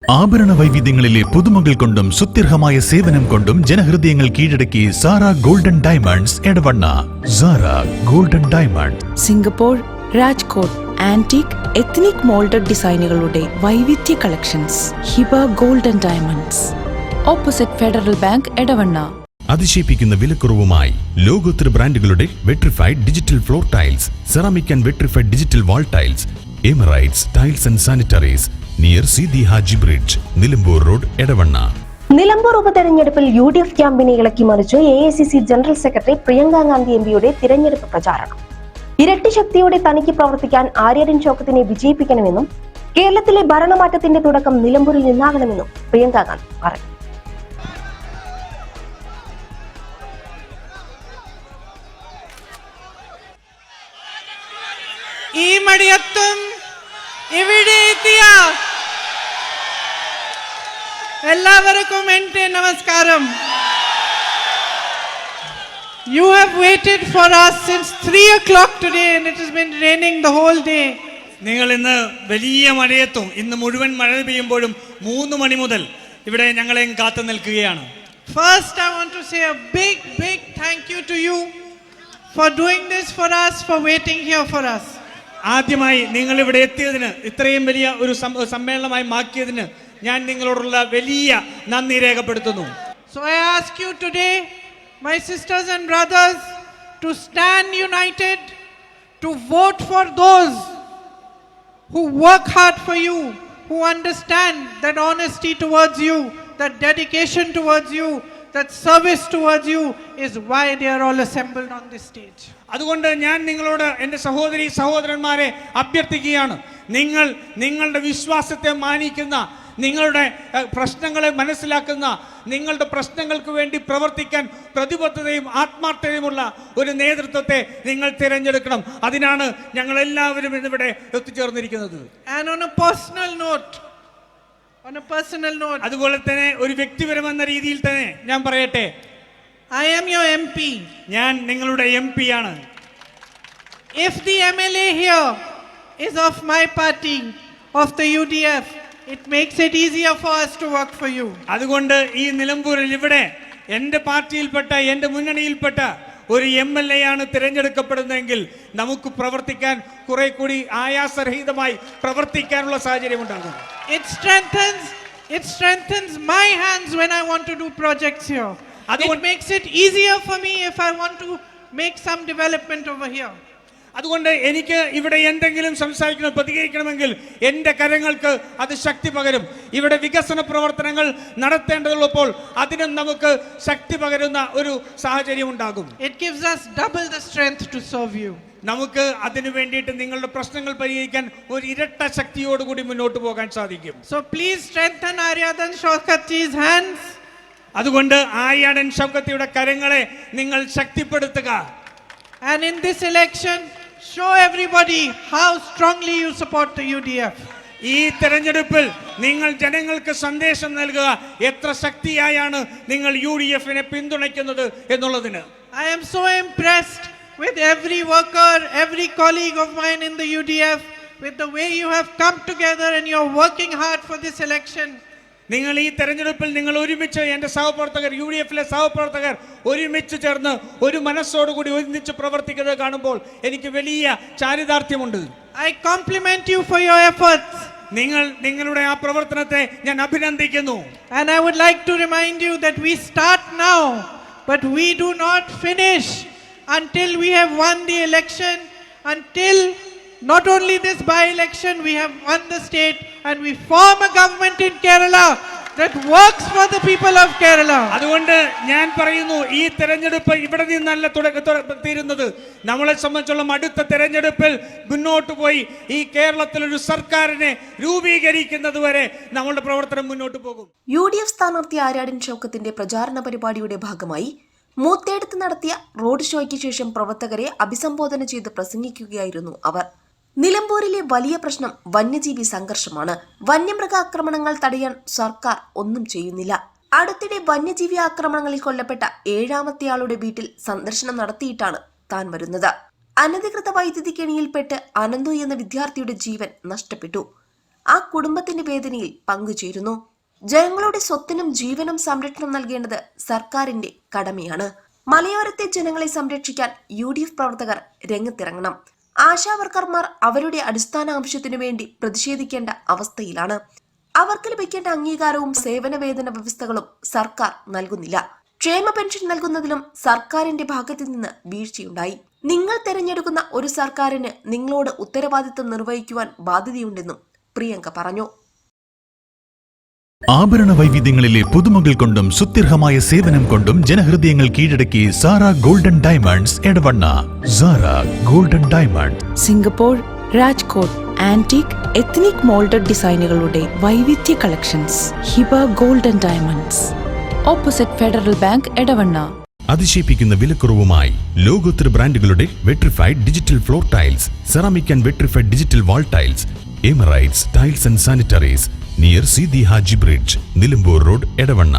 ആഭരണ വൈവിധ്യങ്ങളിലെ പുതുമകൾ കൊണ്ടും സുത്യർഹമായ സേവനം കൊണ്ടും ജനഹൃദയങ്ങൾ കീഴടക്കി Sara golden diamonds Edavanna. Sara golden diamond, Singapore, Rajkot antique ethnic moulded ഡിസൈനുകളുടെ വൈവിധ്യ collections. Hiba golden diamonds, opposite Federal Bank, Edavanna. അതിശയിപ്പിക്കുന്ന വിലക്കുറവുമായി ലോകോത്തര ബ്രാൻഡുകളുടെ vitrified digital floor tiles, ceramic and vitrified digital wall tiles, Emirates tiles and sanitaries near Sidi Haji bridge, Nilambur road, Edavanna. Nilambur ഉപതെരഞ്ഞെടുപ്പിൽ UDF ക്യാമ്പിനെ ഇളക്കി മറിച്ച് AICC general secretary Priyanka Gandhi MPയുടെ തിരഞ്ഞെടുപ്പ് പ്രചാരണം. ഇരട്ടി ശക്തിയോടെ തനിക്ക് പ്രവർത്തിക്കാൻ ആര്യാടൻ ഷൗക്കത്തിനെ വിജയിപ്പിക്കണമെന്നും കേരളത്തിലെ ഭരണമാറ്റത്തിന്റെ തുടക്കം നിലമ്പൂരിൽ നിന്നാകണമെന്നും പ്രിയങ്ക ഗാന്ധി പറഞ്ഞു. ഈ മടിയത്തും ഇവിടെ എത്തിയ എല്ലാവർക്കും എൻ്റെ നമസ്കാരം. You have waited for us since 3 o'clock today and it has been raining the whole day. നിങ്ങൾ ഇന്ന് വലിയ മഴയത്തും ഇന്ന് മുഴുവൻ മഴ പെയ്യുമ്പോഴും 3 മണി മുതൽ ഇവിടെ ഞങ്ങളെ കാത്തു നിൽക്കുകയാണ്. First I want to say a big thank you to you for doing this for us, for waiting here for us. ആദ്യമായി നിങ്ങൾ ഇവിടെ എത്തിയതിന്, ഇത്രയും വലിയ ഒരു സമ്മേളനമായി മാറ്റിയതിന് ഞാൻ നിങ്ങളോടുള്ള വലിയ നന്ദി രേഖപ്പെടുത്തുന്നു. So I ask you today, my sisters and brothers, to stand united, to vote for those who work hard for you, who understand that honesty towards you, that dedication towards you, that service towards you is why they are all assembled on this stage. അതുകൊണ്ട് ഞാൻ നിങ്ങളോട് എൻ്റെ സഹോദരി സഹോദരന്മാരെ അഭ്യർത്ഥിക്കുകയാണ്, നിങ്ങളുടെ വിശ്വാസത്തെ മാനിക്കുന്ന, നിങ്ങളുടെ പ്രശ്നങ്ങളെ മനസ്സിലാക്കുന്ന, നിങ്ങളുടെ പ്രശ്നങ്ങൾക്ക് വേണ്ടി പ്രവർത്തിക്കാൻ പ്രതിബദ്ധതയും ആത്മാർത്ഥതയുമുള്ള ഒരു നേതൃത്വത്തെ നിങ്ങൾ തിരഞ്ഞെടുക്കണം. അതിനാണ് ഞങ്ങൾ എല്ലാവരും ഇവിടെ എത്തിച്ചേർന്നിരിക്കുന്നത്. And on a personal note, അതുപോലെ തന്നെ ഒരു വ്യക്തിപരമെന്ന രീതിയിൽ തന്നെ ഞാൻ പറയട്ടെ, I am your MP. ഞാൻ നിങ്ങളുടെ MP ആണ്. If the MLA here is of my party, of the UDF, it makes it easier for us to work for you. അതുകൊണ്ട് ഈ നിലമ്പൂരിൽ ഇവിടെ എൻ്റെ പാർട്ടിയിൽപ്പെട്ട, എൻ്റെ മുന്നണിയിൽപ്പെട്ട ഒരു MLA ആണ് തിരഞ്ഞെടുക്കപ്പെടുന്നതെങ്കിൽ നമുക്ക് പ്രവർത്തിക്കാൻ കുറെ കൂടി ആയാസരഹിതമായി പ്രവർത്തിക്കാനുള്ള സാഹചര്യം ഉണ്ടാകും. It strengthens my hands when I want to do projects here. It makes it easier for me if I want to make some development over here. അതുകൊണ്ട് എനിക്ക് ഇവിടെ എന്തെങ്കിലും സംസാരിക്കണം, പ്രതികരിക്കണമെങ്കിൽ എൻ്റെ കരങ്ങൾക്ക് അത് ശക്തി പകരും. ഇവിടെ വികസന പ്രവർത്തനങ്ങൾ നടത്തേണ്ടതുള്ളപ്പോൾ അതിനും നമുക്ക് ശക്തി പകരുന്ന ഒരു സാഹചര്യം ഉണ്ടാകും. It gives us double the strength to serve you. നമുക്ക് അതിനു വേണ്ടിയിട്ട് നിങ്ങളുടെ പ്രശ്നങ്ങൾ പരിഹരിക്കാൻ ഒരു ഇരട്ട ശക്തിയോടുകൂടി മുന്നോട്ട് പോകാൻ സാധിക്കും. So please strengthen Aryadan Shaukatji's hands. അതുകൊണ്ട് ആര്യാടൻ ഷൗക്കത്തിയുടെ കരങ്ങളെ നിങ്ങൾ ശക്തിപ്പെടുത്തുക. And in this election, show everybody how strongly you support the UDF. ഈ തെരഞ്ഞെടുപ്പിൽ നിങ്ങൾ ജനങ്ങൾക്ക് സന്ദേശം നൽകുക, എത്ര ശക്തിയായാണ് നിങ്ങൾ UDF-നെ പിന്തുണയ്ക്കുന്നത് എന്നുള്ളതിന്. I am so impressed with every worker, every colleague of mine in the UDF, with the way you have come together and you're working hard for this election. നിങ്ങൾ ഈ തെരഞ്ഞെടുപ്പിൽ നിങ്ങൾ ഒരുമിച്ച്, എൻ്റെ സഹപ്രവർത്തകർ, UDF-ലെ സഹപ്രവർത്തകർ ഒരുമിച്ച് ചേർന്ന് ഒരു മനസ്സോടുകൂടി ഒന്നിച്ച് പ്രവർത്തിക്കുന്നത് കാണുമ്പോൾ എനിക്ക് വലിയ ചാരിതാർത്ഥ്യമുണ്ട്. I compliment you for your efforts. നിങ്ങളുടെ ആ പ്രവർത്തനത്തെ ഞാൻ അഭിനന്ദിക്കുന്നു. And I would like to remind you that we start now, but we do not finish until we have won the election, until not only this by-election, we have won the state and we form a government in Kerala that works for the people of Kerala. അതുകൊണ്ട് ഞാൻ പറയുന്നു, ഈ തെരഞ്ഞെടുപ്പ് ഇവിടെ നിന്നല്ല തീരുന്നത്. നമ്മളെ സംബന്ധിച്ചുള്ള അടുത്ത തെരഞ്ഞെടുപ്പിൽ മുന്നോട്ട് പോയി ഈ കേരളത്തിൽ ഒരു സർക്കാരിനെ രൂപീകരിക്കുന്നത് വരെ നമ്മളുടെ പ്രവർത്തനം മുന്നോട്ട് പോകും. UDF സ്ഥാനാർത്ഥി ആര്യാടൻ ഷൗക്കത്തിന്റെ പ്രചാരണ പരിപാടിയുടെ ഭാഗമായി മൂത്തേടത്ത് നടത്തിയ റോഡ് ഷോയ്ക്ക് ശേഷം പ്രവർത്തകരെ അഭിസംബോധന ചെയ്ത് പ്രസംഗിക്കുകയായിരുന്നു അവർ. നിലമ്പൂരിലെ വലിയ പ്രശ്നം വന്യജീവി സംഘർഷമാണ്. വന്യമൃഗാക്രമണങ്ങൾ തടയാൻ സർക്കാർ ഒന്നും ചെയ്യുന്നില്ല. അടുത്തിടെ വന്യജീവി ആക്രമണങ്ങളിൽ കൊല്ലപ്പെട്ട 7ാമത്തെയാളുടെ വീട്ടിൽ സന്ദർശനം നടത്തിയിട്ടാണ് താൻ വരുന്നത്. അനധികൃത വൈദ്യുതി കെണിയിൽപ്പെട്ട് അനന്തു എന്ന വിദ്യാർത്ഥിയുടെ ജീവൻ നഷ്ടപ്പെട്ടു. ആ കുടുംബത്തിന്റെ വേദനയിൽ പങ്കുചേരുന്നു. ജനങ്ങളുടെ സ്വത്തിനും ജീവനും സംരക്ഷണം നൽകേണ്ടത് സർക്കാരിന്റെ കടമയാണ്. മലയോരത്തെ ജനങ്ങളെ സംരക്ഷിക്കാൻ UDF പ്രവർത്തകർ രംഗത്തിറങ്ങണം. ആശാവർക്കർമാർ അവരുടെ അടിസ്ഥാന ആവശ്യത്തിനു വേണ്ടി പ്രതിഷേധിക്കേണ്ട അവസ്ഥയിലാണ്. അവർക്ക് ലഭിക്കേണ്ട അംഗീകാരവും സേവന വേതന വ്യവസ്ഥകളും സർക്കാർ നൽകുന്നില്ല. ക്ഷേമ പെൻഷൻ നൽകുന്നതിലും സർക്കാരിന്റെ ഭാഗത്തു നിന്ന് വീഴ്ചയുണ്ടായി. നിങ്ങൾ തെരഞ്ഞെടുക്കുന്ന ഒരു സർക്കാരിന് നിങ്ങളോട് ഉത്തരവാദിത്തം നിർവഹിക്കുവാൻ ബാധ്യതയുണ്ടെന്നും പ്രിയങ്ക പറഞ്ഞു. ആഭരണ വൈവിധ്യങ്ങളിലെ പുതുമകൾ കൊണ്ടും സുത്യർഹമായ സേവനം കൊണ്ടും ജനഹൃദയങ്ങൾ കീഴടക്കി Sara golden diamonds Edavanna. Sara golden diamond, Singapore, Rajkot antique ethnic moulded ഡിസൈനുകളുടെ വൈവിധ്യ collections. Hiba golden diamonds, opposite Federal Bank, Edavanna. അതിശയിപ്പിക്കുന്ന വിലക്കുറവുമായി ലോകോത്തര ബ്രാൻഡുകളുടെ vitrified digital floor tiles, ceramic and vitrified digital wall tiles, Emirates tiles and sanitaries, near Sidi Haji bridge, Nilambur road, Edavanna.